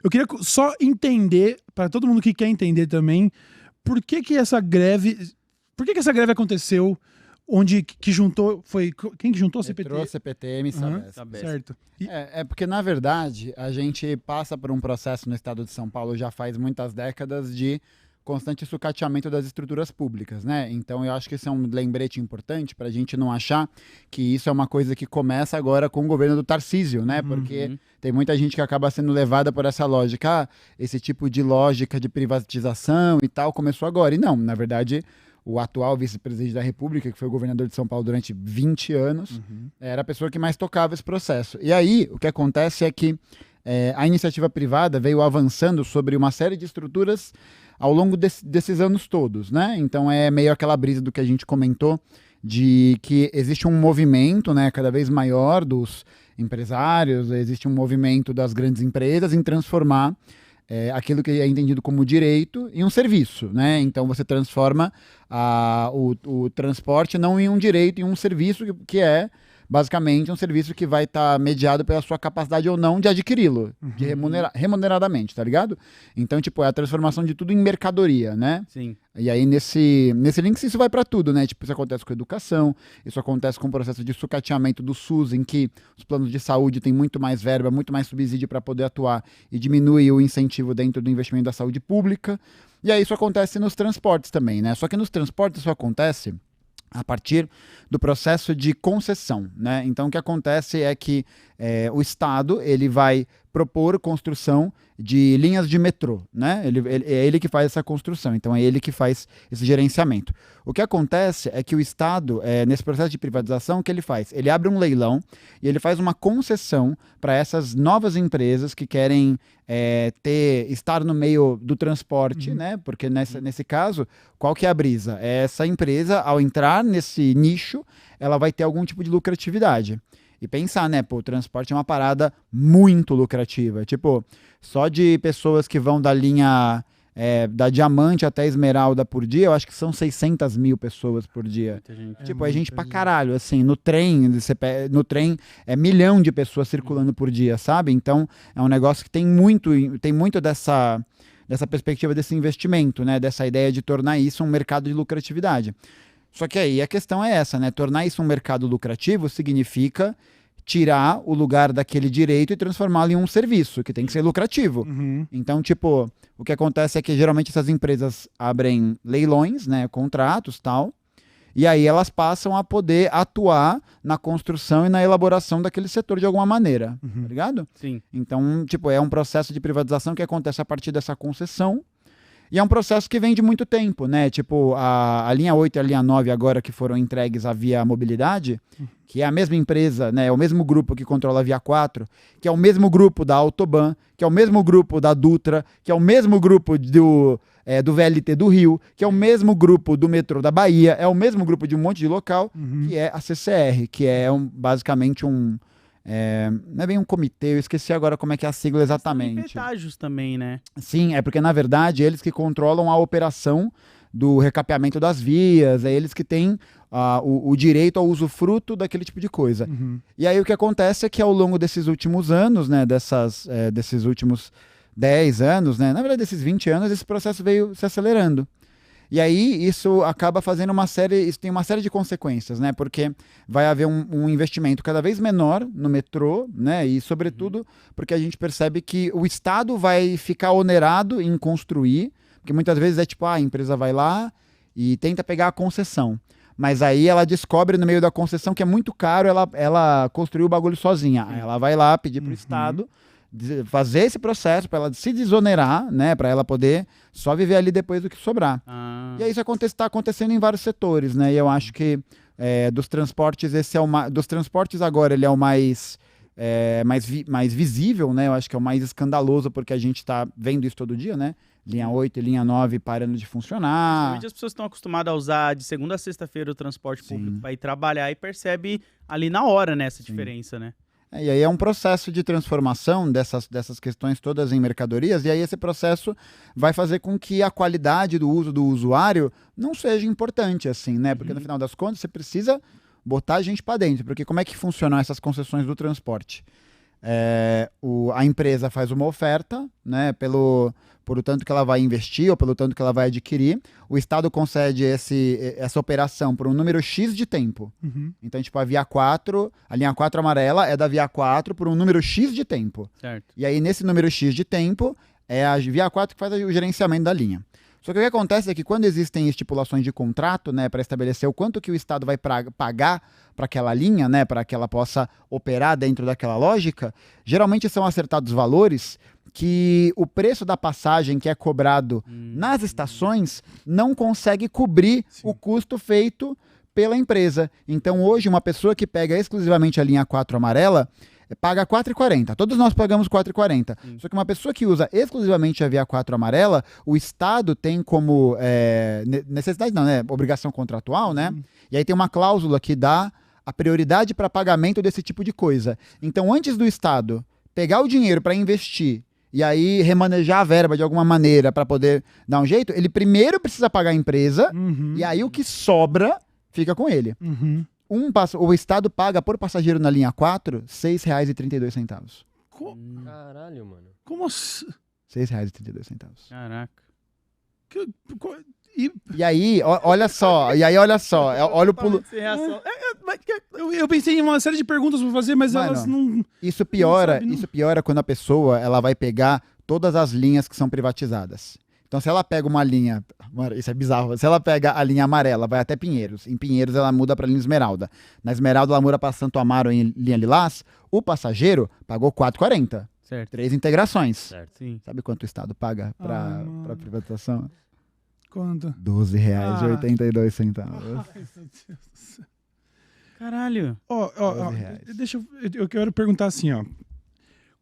Eu queria só entender, para todo mundo que quer entender também, por que que essa greve... Por que que essa greve aconteceu? Onde que juntou... Foi quem que juntou? CPT? Metrô, CPTM e Aham, Sabesp. certo. E- É porque, na verdade, a gente passa por um processo no estado de São Paulo já faz muitas décadas de constante sucateamento das estruturas públicas, né? Então, eu acho que esse é um lembrete importante para a gente não achar que isso é uma coisa que começa agora com o governo do Tarcísio, né? Porque tem muita gente que acaba sendo levada por essa lógica, esse tipo de lógica de privatização e tal começou agora. E não, na verdade, o atual vice-presidente da República, que foi o governador de São Paulo durante 20 anos, era a pessoa que mais tocava esse processo. E aí, o que acontece é que a iniciativa privada veio avançando sobre uma série de estruturas ao longo desses anos todos, né? Então é meio aquela brisa do que a gente comentou, de que existe um movimento, né, cada vez maior dos empresários, existe um movimento das grandes empresas em transformar aquilo que é entendido como direito em um serviço, né? Então você transforma o transporte não em um direito, em um serviço que é basicamente um serviço que vai estar mediado pela sua capacidade ou não de adquiri-lo, de remuneradamente, tá ligado? Então, tipo, é a transformação de tudo em mercadoria, né? Sim. E aí, nesse link, isso vai para tudo, né? Tipo, isso acontece com a educação, isso acontece com o processo de sucateamento do SUS, em que os planos de saúde têm muito mais verba, muito mais subsídio para poder atuar e diminui o incentivo dentro do investimento da saúde pública. E aí, isso acontece nos transportes também, né? Só que nos transportes isso acontece a partir do processo de concessão, né? Então o que acontece é que o Estado ele vai propor construção de linhas de metrô, né? É ele que faz essa construção, então é ele que faz esse gerenciamento. O que acontece é que o Estado, nesse processo de privatização, o que ele faz? Ele abre um leilão e ele faz uma concessão para essas novas empresas que querem estar no meio do transporte, né? Porque nesse caso, qual que é a brisa? Essa empresa, ao entrar nesse nicho, ela vai ter algum tipo de lucratividade. E pensar, né, pô, o transporte é uma parada muito lucrativa. Tipo, só de pessoas que vão da linha da Diamante até Esmeralda por dia, eu acho que são 600 mil pessoas por dia. Muita gente. Tipo, é gente pra caralho, assim, no trem é milhão de pessoas circulando por dia, sabe? Então, é um negócio que tem muito dessa perspectiva desse investimento, né? Dessa ideia de tornar isso um mercado de lucratividade. Só que aí a questão é essa, né? Tornar isso um mercado lucrativo significa tirar o lugar daquele direito e transformá-lo em um serviço, que tem que ser lucrativo. Então, tipo, o que acontece é que geralmente essas empresas abrem leilões, né? Contratos, tal. E aí elas passam a poder atuar na construção e na elaboração daquele setor de alguma maneira, tá ligado? Sim. Então, tipo, é um processo de privatização que acontece a partir dessa concessão. E é um processo que vem de muito tempo, né? Tipo, a linha 8 e a linha 9 agora que foram entregues à Via Mobilidade, que é a mesma empresa, né? É o mesmo grupo que controla a Via 4, que é o mesmo grupo da Autoban, que é o mesmo grupo da Dutra, que é o mesmo grupo do VLT do Rio, que é o mesmo grupo do metrô da Bahia, é o mesmo grupo de um monte de local, que é a CCR, que é basicamente um... não é bem um comitê, eu esqueci agora como é que é a sigla Tem exatamente. pedágios também, né? Sim, é porque na verdade eles que controlam a operação do recapeamento das vias, é eles que têm o direito ao usufruto daquele tipo de coisa. E aí o que acontece é que ao longo desses últimos anos, né, desses últimos 10 anos, né, na verdade desses 20 anos, esse processo veio se acelerando. E aí isso acaba fazendo isso tem uma série de consequências, né? Porque vai haver um investimento cada vez menor no metrô, né? E sobretudo porque a gente percebe que o Estado vai ficar onerado em construir, porque muitas vezes é tipo, a empresa vai lá e tenta pegar a concessão. Mas aí ela descobre no meio da concessão que é muito caro ela construir o bagulho sozinha. Aí ela vai lá pedir pro Estado fazer esse processo para ela se desonerar, né, para ela poder só viver ali depois do que sobrar. E aí isso está acontecendo em vários setores, né? E eu acho que dos transportes dos transportes agora ele é o mais visível, né? Eu acho que é o mais escandaloso porque a gente está vendo isso todo dia, né? Linha 8 e linha 9 parando de funcionar. Principalmente as pessoas estão acostumadas a usar de segunda a sexta-feira o transporte público para ir trabalhar e percebe ali na hora, né, essa diferença, né? E aí é um processo de transformação dessas questões todas em mercadorias, e aí esse processo vai fazer com que a qualidade do uso do usuário não seja importante, assim, né? Porque no final das contas você precisa botar a gente para dentro, porque como é que funcionam essas concessões do transporte? a empresa faz uma oferta, né, por o tanto que ela vai investir ou pelo tanto que ela vai adquirir, o Estado concede essa operação por um número X de tempo. Uhum. Então, tipo, a linha 4 amarela é da Via 4 por um número X de tempo. Certo. E aí, nesse número X de tempo, é a Via 4 que faz o gerenciamento da linha. Só que o que acontece é que quando existem estipulações de contrato, né, para estabelecer o quanto que o Estado vai pagar para aquela linha, né, para que ela possa operar dentro daquela lógica, geralmente são acertados valores que o preço da passagem que é cobrado nas estações não consegue cobrir o custo feito pela empresa. Então, hoje, uma pessoa que pega exclusivamente a linha 4 amarela paga R$ 4,40. Todos nós pagamos R$ 4,40. Só que uma pessoa que usa exclusivamente a Via 4 amarela, o Estado tem como necessidade, não, né? Obrigação contratual, né? E aí tem uma cláusula que dá a prioridade para pagamento desse tipo de coisa. Então, antes do Estado pegar o dinheiro para investir e aí remanejar a verba de alguma maneira para poder dar um jeito, ele primeiro precisa pagar a empresa e aí o que sobra fica com ele. Uhum. O Estado paga por passageiro na linha 4 R$ 6,32. Caralho, mano. Como assim? R$ 6,32. Caraca. E aí, olha só. Olha o pulo. Eu pensei em uma série de perguntas pra fazer, mas Mano, elas não... Isso piora, não. isso piora quando a pessoa ela vai pegar todas as linhas que são privatizadas. Então, se ela pega uma linha... Isso é bizarro. Se ela pega a linha amarela, vai até Pinheiros. Em Pinheiros, ela muda para linha Esmeralda. Na Esmeralda, ela muda para Santo Amaro em linha Lilás. O passageiro pagou R$ 4,40. Certo. 3 integrações. Certo. Sim. Sabe quanto o Estado paga para privatização? Quanto? R$ 12,82. Ai, meu Deus do céu. Caralho. Ó, R$12. deixa eu quero perguntar assim, ó.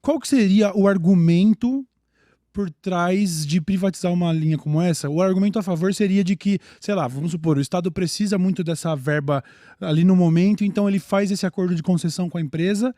Qual que seria o argumento por trás de privatizar uma linha como essa? O argumento a favor seria de que, sei lá, vamos supor, o Estado precisa muito dessa verba ali no momento, então ele faz esse acordo de concessão com a empresa.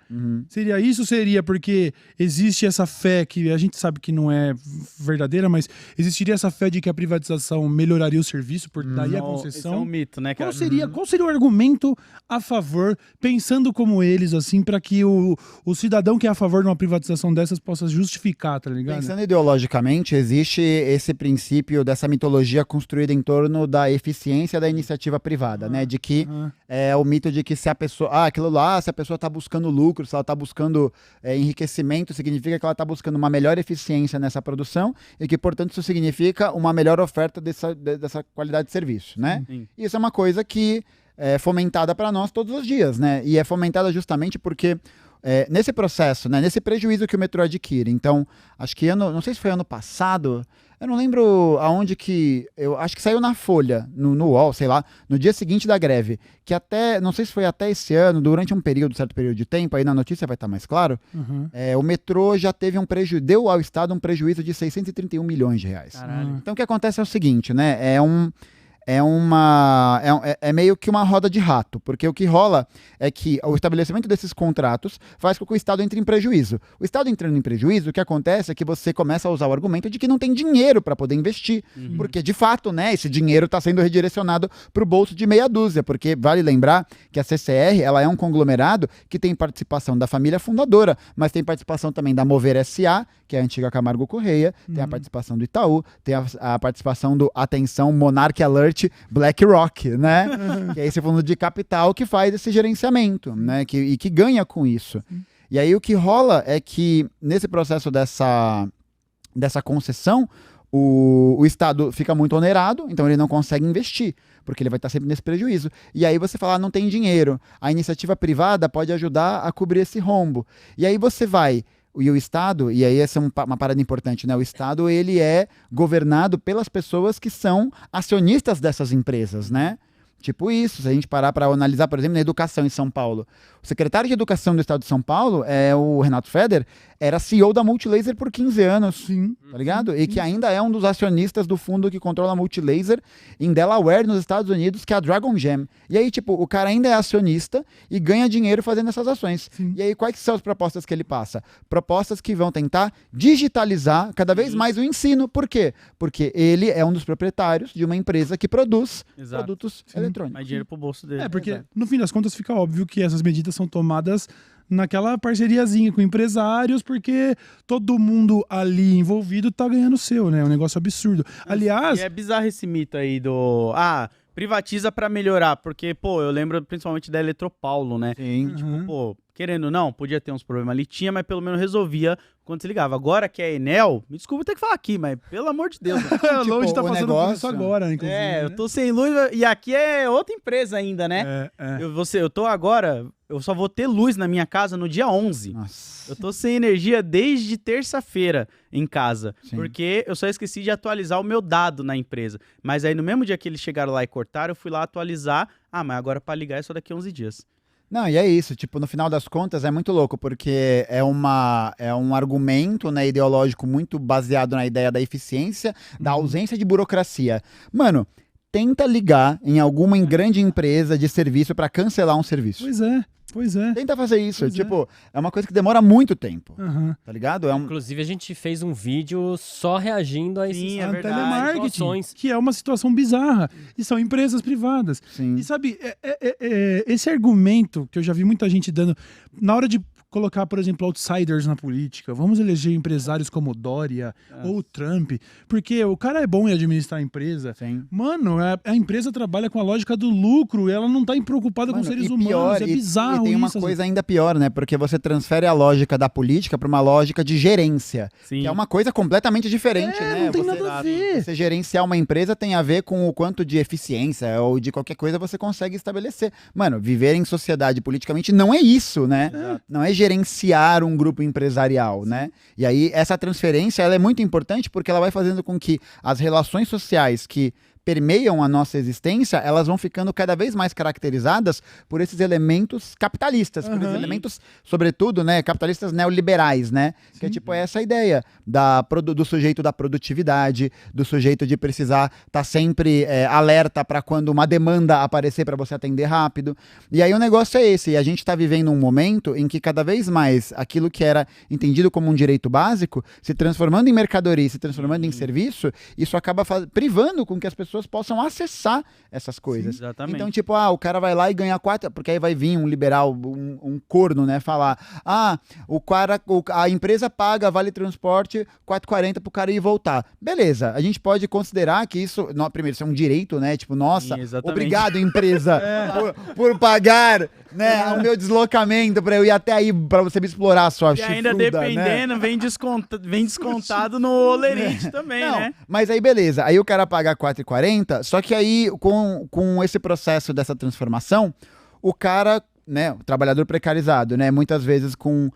Seria isso? Seria porque existe essa fé, que a gente sabe que não é verdadeira, mas existiria essa fé de que a privatização melhoraria o serviço, por daí a concessão? Esse é um mito, né, cara? Qual seria o argumento a favor, pensando como eles, assim, para que o cidadão que é a favor de uma privatização dessas possa justificar, tá ligado? Pensando ideologicamente, existe esse princípio dessa mitologia construída em torno da eficiência da iniciativa privada, né? De que é o mito de que se a pessoa... aquilo lá, se a pessoa está buscando lucro, se ela está buscando enriquecimento, significa que ela está buscando uma melhor eficiência nessa produção e que, portanto, isso significa uma melhor oferta dessa qualidade de serviço, né? Sim. Isso é uma coisa que é fomentada para nós todos os dias, né? E é fomentada justamente porque nesse processo, né, nesse prejuízo que o metrô adquire. Então, acho que não sei se foi ano passado, eu não lembro aonde que, eu acho que saiu na Folha, no UOL, sei lá, no dia seguinte da greve, que até, não sei se foi até esse ano, durante certo período de tempo, aí na notícia vai estar mais claro, o metrô já teve deu ao Estado um prejuízo de R$631 milhões. Caralho. Então, o que acontece é o seguinte, né, é meio que uma roda de rato, porque o que rola é que o estabelecimento desses contratos faz com que o Estado entre em prejuízo. O Estado entrando em prejuízo, o que acontece é que você começa a usar o argumento de que não tem dinheiro para poder investir, porque de fato, né, esse dinheiro está sendo redirecionado para o bolso de meia dúzia, porque vale lembrar que a CCR ela é um conglomerado que tem participação da família fundadora, mas tem participação também da Mover S.A., que é a antiga Camargo Correia, tem a participação do Itaú, tem a participação do, atenção, Monarch Alert, BlackRock, né? Que é esse fundo de capital que faz esse gerenciamento, né? E que ganha com isso. E aí o que rola é que nesse processo dessa concessão, o Estado fica muito onerado, então ele não consegue investir, porque ele vai estar sempre nesse prejuízo. E aí você fala, não tem dinheiro. A iniciativa privada pode ajudar a cobrir esse rombo. E aí você vai... E o Estado, e aí essa é uma parada importante, né? O Estado, ele é governado pelas pessoas que são acionistas dessas empresas, né? Tipo isso, se a gente parar para analisar, por exemplo, na educação em São Paulo. O secretário de Educação do Estado de São Paulo, o Renato Feder, era CEO da Multilaser por 15 anos. Sim. Tá ligado? E que ainda é um dos acionistas do fundo que controla a Multilaser em Delaware, nos Estados Unidos, que é a Dragon Gem. E aí, tipo, o cara ainda é acionista e ganha dinheiro fazendo essas ações. Sim. E aí, quais são as propostas que ele passa? Propostas que vão tentar digitalizar cada vez mais o ensino. Por quê? Porque ele é um dos proprietários de uma empresa que produz produtos eletrônicos. Mais dinheiro pro bolso dele. Porque, no fim das contas, fica óbvio que essas medidas são tomadas naquela parceriazinha com empresários, porque todo mundo ali envolvido tá ganhando o seu, né? É um negócio absurdo. Aliás... E é bizarro esse mito aí do... privatiza pra melhorar, porque, pô, eu lembro principalmente da Eletropaulo, né? Sim. Tipo, pô, querendo ou não, podia ter uns problemas ali, tinha, mas pelo menos resolvia quando se ligava. Agora que é Enel, me desculpa ter que falar aqui, mas pelo amor de Deus. A Load tá o passando por negócio- isso agora, inclusive. Eu tô sem luz e aqui é outra empresa ainda, né? Eu tô agora, eu só vou ter luz na minha casa no dia 11. Nossa. Eu tô sem energia desde terça-feira em casa, Sim. porque eu só esqueci de atualizar o meu dado na empresa. Mas aí no mesmo dia que eles chegaram lá e cortaram, eu fui lá atualizar. Mas agora pra ligar é só daqui a 11 dias. Não, e é isso, tipo, no final das contas é muito louco, porque é um argumento, né, ideológico muito baseado na ideia da eficiência, da ausência de burocracia. Mano, tenta ligar em alguma grande empresa de serviço pra cancelar um serviço. Pois é. Tenta fazer isso, Pois é. tipo, é uma coisa que demora muito tempo, Aham. tá ligado? Inclusive, a gente fez um vídeo só reagindo a esses Sim, é A verdade. telemarketing, situações. que é uma situação bizarra. E são empresas privadas. Sim. E sabe, esse argumento que eu já vi muita gente dando, na hora de colocar, por exemplo, outsiders na política, vamos eleger empresários como Dória ou Trump, porque o cara é bom em administrar a empresa. Sim. Mano, a empresa trabalha com a lógica do lucro, ela não tá preocupada com Mano, seres e humanos. pior, É bizarro e tem uma isso. coisa ainda pior, né? Porque você transfere a lógica da política pra uma lógica de gerência, Sim. que é uma coisa completamente diferente, né? não tem Você- nada a ver. Você gerenciar uma empresa tem a ver com o quanto de eficiência ou de qualquer coisa você consegue estabelecer. Mano, viver em sociedade politicamente não é isso, né? Não é gerenciar um grupo empresarial, né? E aí essa transferência ela é muito importante porque ela vai fazendo com que as relações sociais que permeiam a nossa existência, elas vão ficando cada vez mais caracterizadas por esses elementos capitalistas, por esses elementos, sobretudo, né, capitalistas neoliberais, né? Que é tipo essa ideia do sujeito da produtividade, do sujeito de precisar estar sempre alerta para quando uma demanda aparecer para você atender rápido. E aí o negócio é esse, e a gente está vivendo um momento em que cada vez mais aquilo que era entendido como um direito básico, se transformando em mercadoria, se transformando em serviço, isso acaba privando com que as pessoas possam acessar essas coisas. Sim, exatamente. Então, tipo, o cara vai lá e ganha 4, porque aí vai vir um liberal, um corno, né, falar, a empresa paga vale transporte 4,40 pro cara ir e voltar. Beleza, a gente pode considerar que isso, primeiro, isso é um direito, né, tipo, nossa, Sim, exatamente. obrigado empresa por pagar, né, o meu deslocamento pra eu ir até aí, pra você me explorar a sua E ainda chifruda, né? dependendo, vem descontado no olerite também, Não, né? mas aí beleza, aí o cara paga 4,40, só que aí com esse processo dessa transformação, o cara, né, o trabalhador precarizado, né, muitas vezes com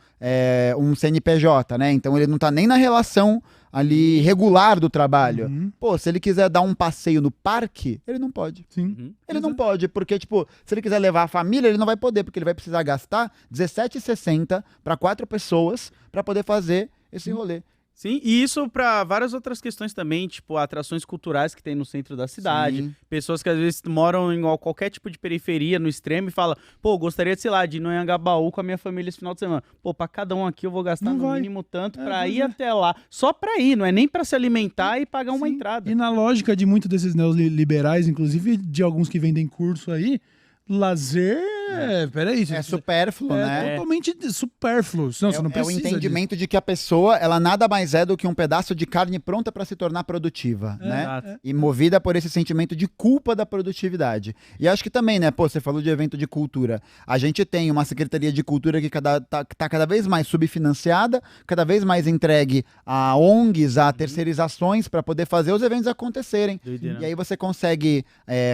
um CNPJ, né, então ele não tá nem na relação ali regular do trabalho. Pô, se ele quiser dar um passeio no parque, ele não pode. Sim. Ele não pode, porque, tipo, se ele quiser levar a família, ele não vai poder, porque ele vai precisar gastar R$17,60 para 4 pessoas para poder fazer esse rolê. Sim, e isso para várias outras questões também, tipo atrações culturais que tem no centro da cidade, Sim. pessoas que às vezes moram em qualquer tipo de periferia, no extremo, e falam, pô, gostaria de, sei lá, de ir no Anhangabaú com a minha família esse final de semana. Pô, pra cada um aqui eu vou gastar Não no vai. mínimo tanto pra pois ir é. até lá. Só pra ir, não é nem pra se alimentar e pagar uma Sim. entrada. E na lógica de muitos desses neoliberais, inclusive de alguns que vendem curso aí, lazer, peraí. É supérfluo, né? Totalmente supérfluo. Não, você não É o precisa entendimento de que a pessoa, ela nada mais é do que um pedaço de carne pronta para se tornar produtiva, né? Exato. E movida por esse sentimento de culpa da produtividade. E acho que também, né, pô, você falou de evento de cultura. A gente tem uma Secretaria de Cultura que tá cada vez mais subfinanciada, cada vez mais entregue a ONGs, a terceirizações para poder fazer os eventos acontecerem. Doideira. E aí você consegue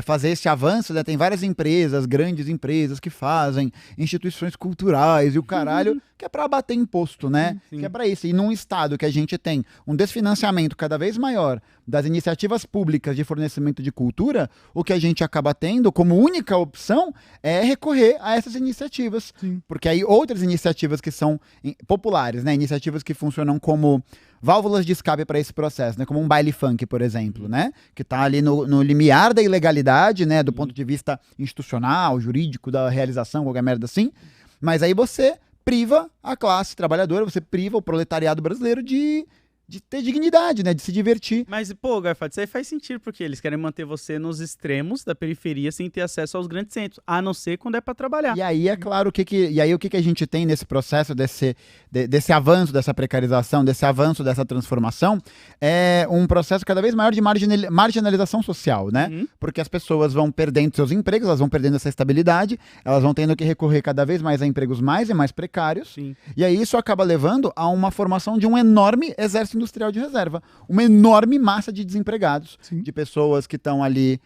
fazer esse avanço, né? Tem várias empresas, grandes empresas que fazem, instituições culturais e o caralho, que é para abater imposto, né? Sim. Que é para isso. E num estado que a gente tem um desfinanciamento cada vez maior das iniciativas públicas de fornecimento de cultura, o que a gente acaba tendo como única opção é recorrer a essas iniciativas. Sim. Porque aí outras iniciativas que são populares, né? Iniciativas que funcionam como válvulas de escape para esse processo, né? Como um baile funk, por exemplo, né? Que tá ali no limiar da ilegalidade, né? Do ponto de vista institucional, jurídico, da realização, qualquer merda assim. Mas aí você priva a classe trabalhadora, você priva o proletariado brasileiro de de ter dignidade, né? De se divertir. Mas, pô, Garfato, isso aí faz sentido, porque eles querem manter você nos extremos da periferia sem ter acesso aos grandes centros, a não ser quando é pra trabalhar. E aí, é claro, o que a gente tem nesse processo desse avanço, dessa precarização, desse avanço, dessa transformação, é um processo cada vez maior de marginalização social, né? Porque as pessoas vão perdendo seus empregos, elas vão perdendo essa estabilidade, elas vão tendo que recorrer cada vez mais a empregos mais e mais precários. Sim. E aí isso acaba levando a uma formação de um enorme exército industrial de reserva, uma enorme massa de desempregados, Sim. de pessoas que estão ali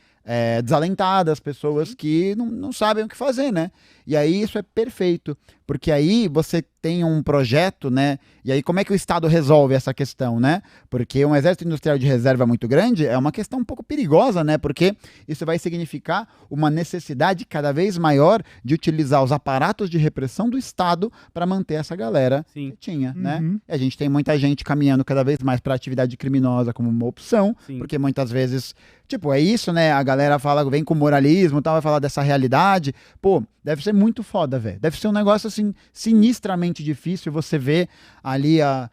desalentadas, pessoas que não sabem o que fazer, né? E aí isso é perfeito, porque aí você tem um projeto, né? E aí como é que o Estado resolve essa questão, né? Porque um exército industrial de reserva muito grande é uma questão um pouco perigosa, né? Porque isso vai significar uma necessidade cada vez maior de utilizar os aparatos de repressão do Estado para manter essa galera Sim. que tinha, né? Uhum. E a gente tem muita gente caminhando cada vez mais para atividade criminosa como uma opção, Sim. porque muitas vezes, tipo, é isso, né? A galera fala, vem com moralismo e tal, vai falar dessa realidade. Pô, deve ser muito foda, velho. Deve ser um negócio, assim, sinistramente difícil você ver ali a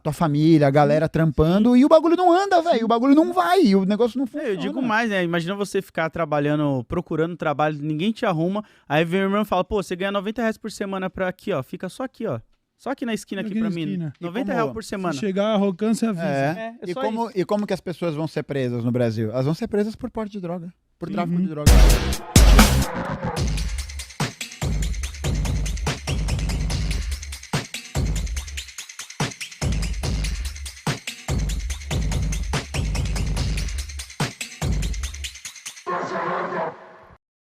tua família, a galera trampando e o bagulho não anda, velho. O bagulho não vai, e o negócio não funciona. Eu digo mais, né? Imagina você ficar trabalhando, procurando trabalho, ninguém te arruma, aí vem o irmão e fala, pô, você ganha R$90 por semana pra aqui, ó, fica só aqui, ó. Só aqui na esquina aqui Aqui na pra mim. esquina. R$90 por semana. Se chegar a Rocan, você avisa. É. É E só como, isso. e como que as pessoas vão ser presas no Brasil? Elas vão ser presas por porte de droga, por tráfico Uhum. de droga.